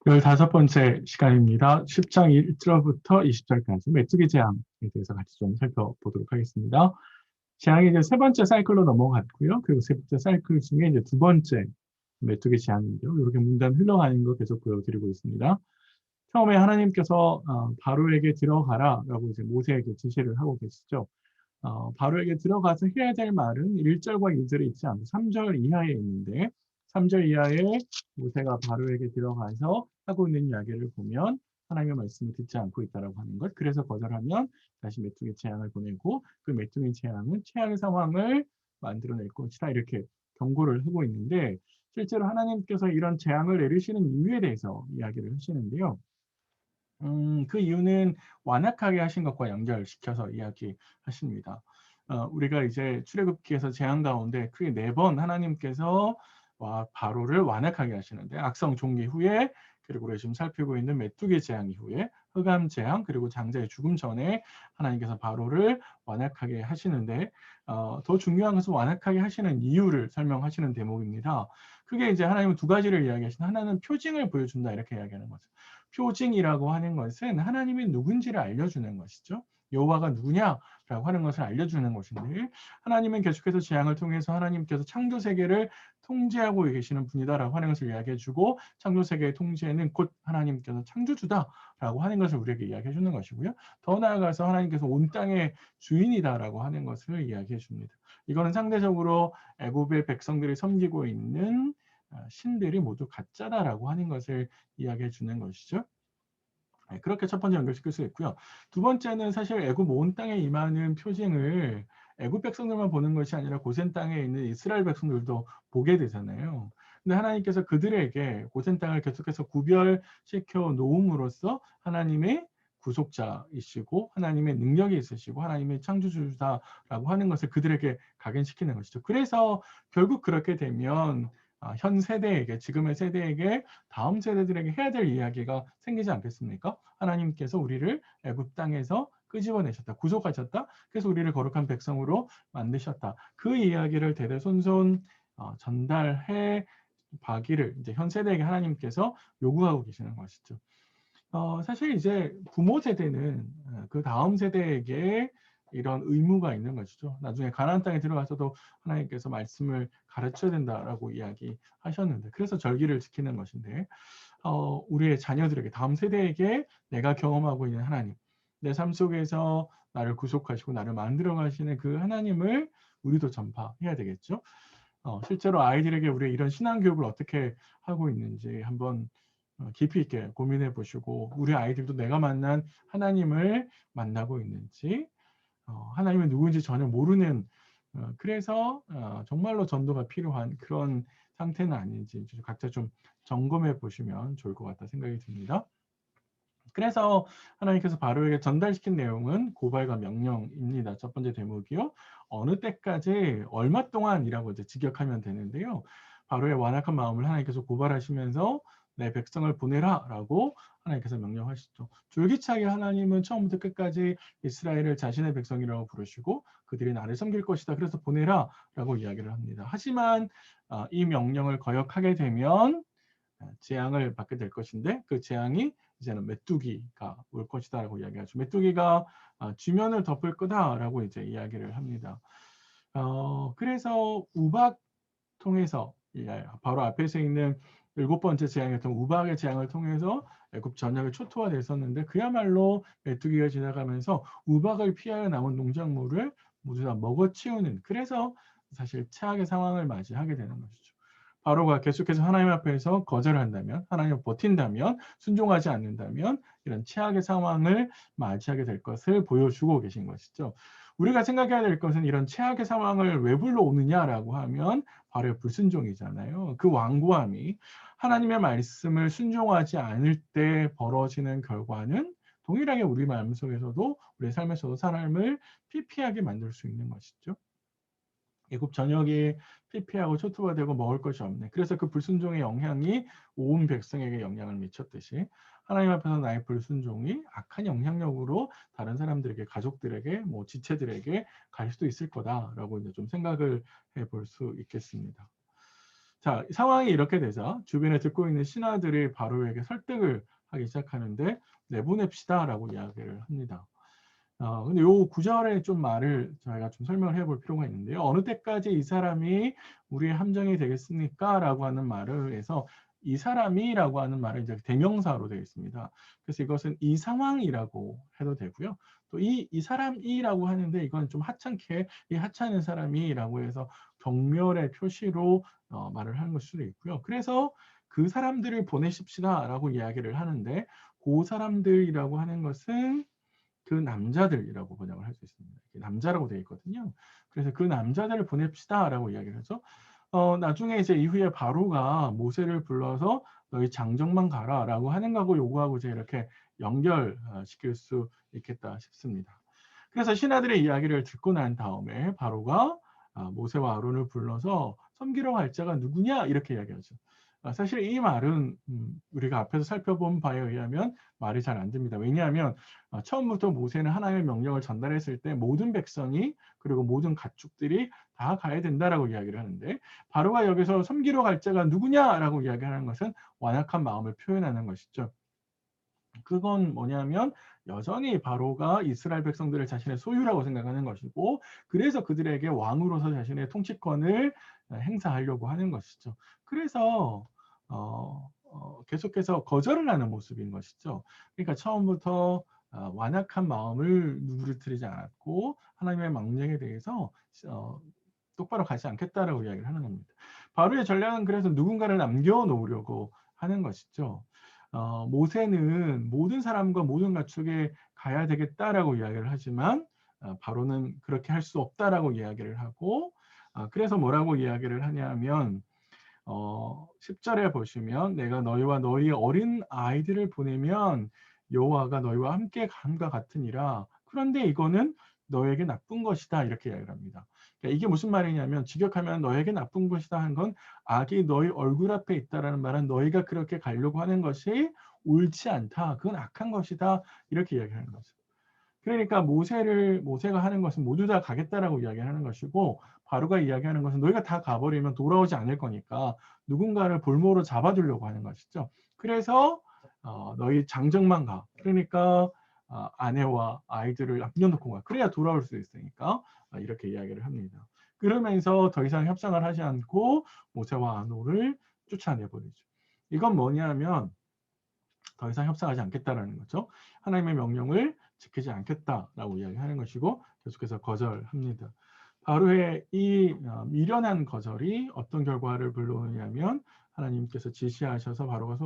15번째 시간입니다. 10장 1절부터 20절까지 메뚜기 재앙에 대해서 같이 좀 살펴보도록 하겠습니다. 재앙이 이제 세 번째 사이클로 넘어갔고요. 그리고 세 번째 사이클 중에 이제 두 번째 메뚜기 재앙이죠. 이렇게 문단 흘러가는 거 계속 보여드리고 있습니다. 처음에 하나님께서 바로에게 들어가라라고 이제 모세에게 지시를 하고 계시죠. 바로에게 들어가서 해야 될 말은 1절과 2절에 있지 않고 3절 이하에 있는데 3절 이하에 모세가 바로에게 들어가서 하고 있는 이야기를 보면 하나님의 말씀을 듣지 않고 있다라고 하는 것. 그래서 거절하면 다시 메뚜기 재앙을 보내고 그 메뚜기 재앙은 최악의 상황을 만들어낼 것이다. 이렇게 경고를 하고 있는데 실제로 하나님께서 이런 재앙을 내리시는 이유에 대해서 이야기를 하시는데요. 그 이유는 완악하게 하신 것과 연결시켜서 이야기하십니다. 우리가 이제 출애굽기에서 재앙 가운데 크게 4번 하나님께서 바로를 완악하게 하시는데 악성 종기 후에 그리고 우리가 지금 살피고 있는 메뚜기 재앙 이후에 흑암 재앙 그리고 장자의 죽음 전에 하나님께서 바로를 완악하게 하시는데 더 중요한 것은 완악하게 하시는 이유를 설명하시는 대목입니다. 크게 이제 하나님은 두 가지를 이야기하시는 하나는 표징을 보여준다 이렇게 이야기하는 거죠. 표징이라고 하는 것은 하나님이 누군지를 알려주는 것이죠. 여호와가 누구냐라고 하는 것을 알려주는 것인데 하나님은 계속해서 재앙을 통해서 하나님께서 창조 세계를 통제하고 계시는 분이다라고 하는 것을 이야기해주고 창조 세계의 통제는 곧 하나님께서 창조주다라고 하는 것을 우리에게 이야기해 주는 것이고요. 더 나아가서 하나님께서 온 땅의 주인이다라고 하는 것을 이야기해 줍니다. 이거는 상대적으로 애굽의 백성들이 섬기고 있는 신들이 모두 가짜다라고 하는 것을 이야기해 주는 것이죠. 그렇게 첫 번째 연결시킬 수 있고요. 두 번째는 사실 애굽 온 땅에 임하는 표징을 애굽 백성들만 보는 것이 아니라 고센 땅에 있는 이스라엘 백성들도 보게 되잖아요. 근데 하나님께서 그들에게 고센 땅을 계속해서 구별시켜 놓음으로써 하나님의 구속자이시고 하나님의 능력이 있으시고 하나님의 창조주다라고 하는 것을 그들에게 각인시키는 것이죠. 그래서 결국 그렇게 되면 현 세대에게 지금의 세대에게 다음 세대들에게 해야 될 이야기가 생기지 않겠습니까? 하나님께서 우리를 애굽 땅에서 끄집어내셨다. 구속하셨다. 그래서 우리를 거룩한 백성으로 만드셨다. 그 이야기를 대대손손 전달해 가기를 이제 현 세대에게 하나님께서 요구하고 계시는 것이죠. 사실 이제 부모 세대는 그 다음 세대에게 이런 의무가 있는 것이죠. 나중에 가나안 땅에 들어가서도 하나님께서 말씀을 가르쳐야 된다라고 이야기하셨는데 그래서 절기를 지키는 것인데 우리의 자녀들에게 다음 세대에게 내가 경험하고 있는 하나님 내 삶 속에서 나를 구속하시고 나를 만들어 가시는 그 하나님을 우리도 전파해야 되겠죠. 실제로 아이들에게 우리 이런 신앙 교육을 어떻게 하고 있는지 한번 깊이 있게 고민해 보시고 우리 아이들도 내가 만난 하나님을 만나고 있는지 하나님은 누구인지 전혀 모르는 그래서 정말로 전도가 필요한 그런 상태는 아닌지 각자 좀 점검해 보시면 좋을 것 같다 생각이 듭니다. 그래서 하나님께서 바로에게 전달시킨 내용은 고발과 명령입니다. 첫 번째 대목이요. 어느 때까지 얼마 동안이라고 이제 직역하면 되는데요. 바로의 완악한 마음을 하나님께서 고발하시면서 내 백성을 보내라라고 하나님께서 명령하시죠. 줄기차게 하나님은 처음부터 끝까지 이스라엘을 자신의 백성이라고 부르시고 그들이 나를 섬길 것이다. 그래서 보내라라고 이야기를 합니다. 하지만 이 명령을 거역하게 되면 재앙을 받게 될 것인데 그 재앙이 이제는 메뚜기가 올 것이다라고 이야기하죠. 메뚜기가 지면을 덮을 거다라고 이제 이야기를 합니다. 그래서 우박 통해서 바로 앞에서 있는 7번째 재앙이었던 우박의 재앙을 통해서 애굽 전역이 초토화됐었는데 그야말로 메뚜기가 지나가면서 우박을 피하여 남은 농작물을 모두 다 먹어치우는 그래서 사실 최악의 상황을 맞이하게 되는 것이죠. 바로가 계속해서 하나님 앞에서 거절한다면 하나님을 버틴다면 순종하지 않는다면 이런 최악의 상황을 맞이하게 될 것을 보여주고 계신 것이죠. 우리가 생각해야 될 것은 이런 최악의 상황을 왜 불러오느냐라고 하면 바로 불순종이잖아요. 그 완고함이 하나님의 말씀을 순종하지 않을 때 벌어지는 결과는 동일하게 우리 마음속에서도 우리 삶에서도 사람을 피폐하게 만들 수 있는 것이죠. 애굽 전역이 피폐하고 초토화되고 먹을 것이 없네. 그래서 그 불순종의 영향이 온 백성에게 영향을 미쳤듯이 하나님 앞에서 나의 불순종이 악한 영향력으로 다른 사람들에게, 가족들에게, 뭐 지체들에게 갈 수도 있을 거다라고 이제 좀 생각을 해볼 수 있겠습니다. 자, 상황이 이렇게 되자 주변에 듣고 있는 신하들이 바로에게 설득을 하기 시작하는데 내보냅시다라고 이야기를 합니다. 근데 요 구절에 좀 말을 저희가 좀 설명을 해볼 필요가 있는데요. 어느 때까지 이 사람이 우리의 함정이 되겠습니까? 라고 하는 말을 해서 이 사람이라고 하는 말은 이제 대명사로 되어 있습니다. 그래서 이것은 이 상황이라고 해도 되고요. 또 이 사람이라고 하는데 이건 좀 하찮게 이 하찮은 사람이라고 해서 경멸의 표시로 말을 하는 것일 수도 있고요. 그래서 그 사람들을 보내십시다라고 이야기를 하는데 그 사람들이라고 하는 것은 그 남자들이라고 번역을 할 수 있습니다. 남자라고 되어 있거든요. 그래서 그 남자들을 보냅시다라고 이야기를 하죠. 나중에 이제 이후에 바로가 모세를 불러서 너희 장정만 가라라고 하는 거하고 요구하고 이제 이렇게 연결시킬 수 있겠다 싶습니다. 그래서 신하들의 이야기를 듣고 난 다음에 바로가 모세와 아론을 불러서 섬기러 갈 자가 누구냐 이렇게 이야기하죠. 사실 이 말은 우리가 앞에서 살펴본 바에 의하면 말이 잘 안 됩니다. 왜냐하면 처음부터 모세는 하나님의 명령을 전달했을 때 모든 백성이 그리고 모든 가축들이 다 가야 된다라고 이야기를 하는데 바로가 여기서 섬기러 갈 자가 누구냐라고 이야기하는 것은 완악한 마음을 표현하는 것이죠. 그건 뭐냐면 여전히 바로가 이스라엘 백성들을 자신의 소유라고 생각하는 것이고 그래서 그들에게 왕으로서 자신의 통치권을 행사하려고 하는 것이죠. 그래서 계속해서 거절을 하는 모습인 것이죠. 그러니까 처음부터 완악한 마음을 누그러뜨리지 않았고 하나님의 명령에 대해서 똑바로 가지 않겠다라고 이야기를 하는 겁니다. 바로의 전략은 그래서 누군가를 남겨놓으려고 하는 것이죠. 모세는 모든 사람과 모든 가축에 가야 되겠다라고 이야기를 하지만 바로는 그렇게 할 수 없다라고 이야기를 하고 그래서 뭐라고 이야기를 하냐면 10절에 보시면 내가 너희와 너희 어린 아이들을 보내면 여호와가 너희와 함께 감과 같으니라. 그런데 이거는 너에게 나쁜 것이다 이렇게 이야기를 합니다. 그러니까 이게 무슨 말이냐면 직역하면 너에게 나쁜 것이다 한 건 악이 너희 얼굴 앞에 있다라는 말은 너희가 그렇게 가려고 하는 것이 옳지 않다. 그건 악한 것이다. 이렇게 이야기하는 거죠. 그러니까 모세가 하는 것은 모두 다 가겠다라고 이야기하는 것이고 바로가 이야기하는 것은 너희가 다 가버리면 돌아오지 않을 거니까 누군가를 볼모로 잡아두려고 하는 것이죠. 그래서 너희 장정만 가. 그러니까 아내와 아이들을 남겨놓고 가. 그래야 돌아올 수 있으니까 이렇게 이야기를 합니다. 그러면서 더 이상 협상을 하지 않고 모세와 아노를 쫓아내버리죠. 이건 뭐냐면 더 이상 협상하지 않겠다라는 거죠. 하나님의 명령을 지키지 않겠다라고 이야기하는 것이고 계속해서 거절합니다. 바로의 이 미련한 거절이 어떤 결과를 불러오냐면 하나님께서 지시하셔서 바로가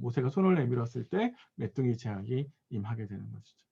모세가 손을 내밀었을 때 메뚜기 제약이 임하게 되는 것이죠.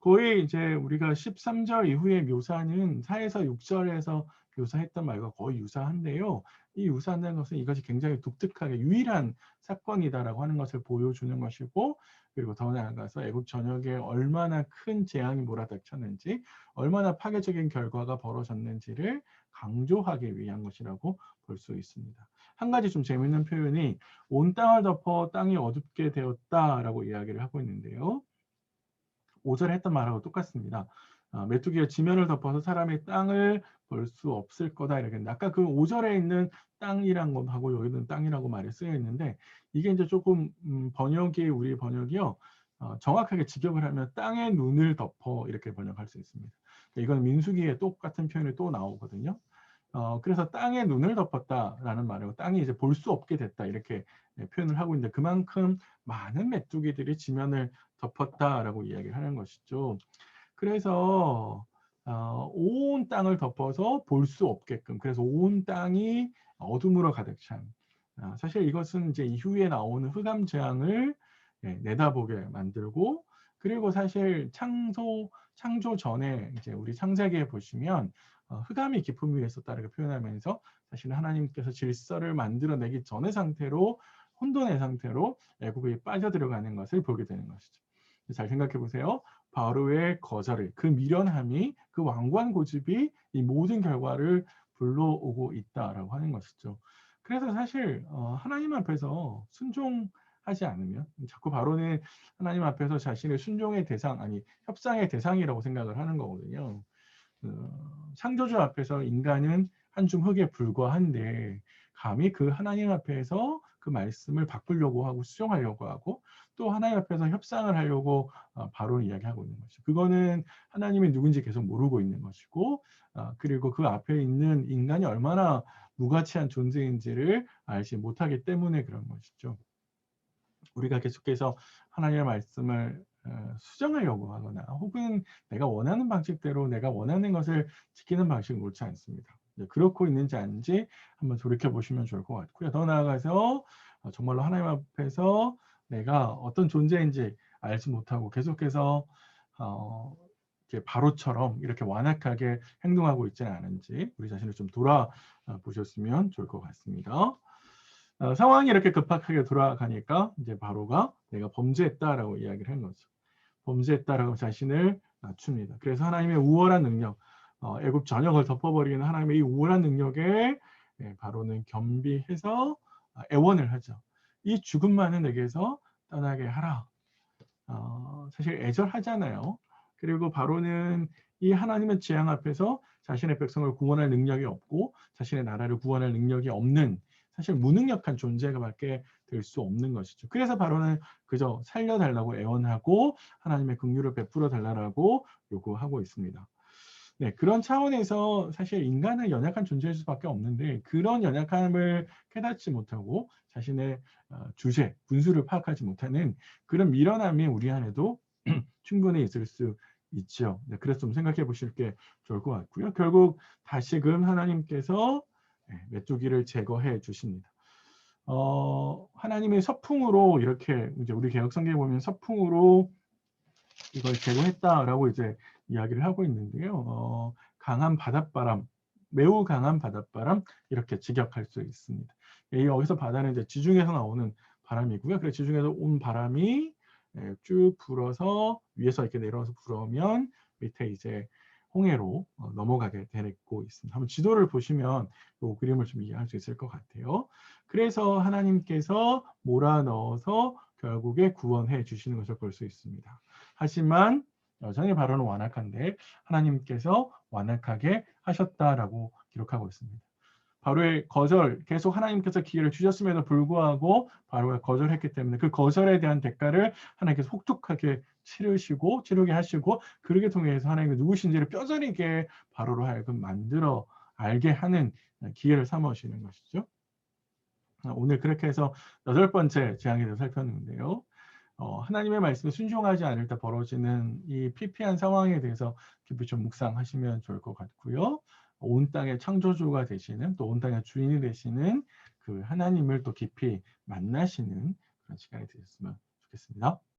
거의 이제 우리가 13절 이후의 묘사는 4에서 6절에서 묘사했던 말과 거의 유사한데요. 이 유사한 것은 이것이 굉장히 독특하게 유일한 사건이다라고 하는 것을 보여주는 것이고 그리고 더 나아가서 애국 전역에 얼마나 큰 재앙이 몰아닥쳤는지 얼마나 파괴적인 결과가 벌어졌는지를 강조하기 위한 것이라고 볼 수 있습니다. 한 가지 좀 재밌는 표현이 온 땅을 덮어 땅이 어둡게 되었다라고 이야기를 하고 있는데요. 5절에 했던 말하고 똑같습니다. 메뚜기가 지면을 덮어서 사람의 땅을 볼 수 없을 거다 이렇게 했는데 아까 그 5절에 있는 땅이란 것하고 여기는 땅이라고 말이 쓰여 있는데 이게 이제 조금 우리 번역이요. 정확하게 직역을 하면 땅의 눈을 덮어 이렇게 번역할 수 있습니다. 이건 민수기에 똑같은 표현이 또 나오거든요. 그래서 땅의 눈을 덮었다라는 말이고 땅이 이제 볼 수 없게 됐다 이렇게 표현을 하고 있는데 그만큼 많은 메뚜기들이 지면을 덮었다라고 이야기를 하는 것이죠. 그래서 온 땅을 덮어서 볼 수 없게끔 그래서 온 땅이 어둠으로 가득 찬 사실 이것은 이제 이후에 나오는 흑암 재앙을 내다보게 만들고 그리고 사실 창조 전에 이제 우리 창세기에 보시면 흑암이 깊음 위에 있었다라고 표현하면서 사실은 하나님께서 질서를 만들어내기 전의 상태로 혼돈의 상태로 애굽에 빠져들어가는 것을 보게 되는 것이죠. 잘 생각해 보세요. 바로의 거절을 그 미련함이 그 완고한 고집이 이 모든 결과를 불러오고 있다라고 하는 것이죠. 그래서 사실 하나님 앞에서 순종하지 않으면 자꾸 바로는 하나님 앞에서 자신의 순종의 대상 아니 협상의 대상이라고 생각을 하는 거거든요. 창조주 앞에서 인간은 한 줌 흙에 불과한데 감히 그 하나님 앞에서 그 말씀을 바꾸려고 하고 수정하려고 하고 또 하나님 앞에서 협상을 하려고 바로는 이야기하고 있는 것이죠. 그거는 하나님이 누군지 계속 모르고 있는 것이고 그리고 그 앞에 있는 인간이 얼마나 무가치한 존재인지를 알지 못하기 때문에 그런 것이죠. 우리가 계속해서 하나님의 말씀을 수정하려고 하거나 혹은 내가 원하는 방식대로 내가 원하는 것을 지키는 방식은 옳지 않습니다. 그렇고 있는지 아닌지 한번 돌이켜 보시면 좋을 것 같고요. 더 나아가서 정말로 하나님 앞에서 내가 어떤 존재인지 알지 못하고 계속해서 이렇게 바로처럼 이렇게 완악하게 행동하고 있지는 않은지 우리 자신을 좀 돌아보셨으면 좋을 것 같습니다. 상황이 이렇게 급박하게 돌아가니까 이제 바로가 내가 범죄했다라고 이야기를 한 거죠. 범죄했다라고 자신을 낮춥니다. 그래서 하나님의 우월한 능력, 애굽 전역을 덮어버리는 하나님의 이 우월한 능력에 바로는 겸비해서 애원을 하죠. 이 죽음만은 내게서 떠나게 하라. 사실 애절하잖아요. 그리고 바로는 이 하나님의 재앙 앞에서 자신의 백성을 구원할 능력이 없고 자신의 나라를 구원할 능력이 없는 사실 무능력한 존재가 밖에 될 수 없는 것이죠. 그래서 바로는 그저 살려달라고 애원하고 하나님의 긍휼을 베풀어 달라고 요구하고 있습니다. 네, 그런 차원에서 사실 인간은 연약한 존재일 수밖에 없는데 그런 연약함을 깨닫지 못하고 자신의 주제, 분수를 파악하지 못하는 그런 미련함이 우리 안에도 충분히 있을 수 있죠. 네, 그래서 좀 생각해 보실 게 좋을 것 같고요. 결국 다시금 하나님께서 메뚜기를 제거해 주십니다. 하나님의 서풍으로 이렇게 이제 우리 개혁성경에 보면 서풍으로 이걸 제거했다라고 이제 이야기를 하고 있는데요. 강한 바닷바람, 매우 강한 바닷바람 이렇게 직역할 수 있습니다. 여기서 바다는 이제 지중해에서 나오는 바람이고요. 그래서 지중해에서 온 바람이 쭉 불어서 위에서 이렇게 내려와서 불어오면 밑에 이제 홍해로 넘어가게 되고 있습니다. 한번 지도를 보시면 이 그림을 좀 이해할 수 있을 것 같아요. 그래서 하나님께서 몰아넣어서 결국에 구원해 주시는 것을 볼 수 있습니다. 하지만 여전히 바로는 완악한데 하나님께서 완악하게 하셨다라고 기록하고 있습니다. 바로의 거절, 계속 하나님께서 기회를 주셨음에도 불구하고 바로가 거절했기 때문에 그 거절에 대한 대가를 하나님께서 혹독하게 치르게 하시고 그러게 통해서 하나님이 누구신지를 뼈저리게 바로로 하여금 만들어 알게 하는 기회를 삼으시는 것이죠. 오늘 그렇게 해서 8번째 재앙에 대해서 살펴봤는데요. 하나님의 말씀에 순종하지 않을 때 벌어지는 이 피폐한 상황에 대해서 깊이 좀 묵상하시면 좋을 것 같고요. 온 땅의 창조주가 되시는 또 온 땅의 주인이 되시는 그 하나님을 또 깊이 만나시는 그런 시간이 되셨으면 좋겠습니다.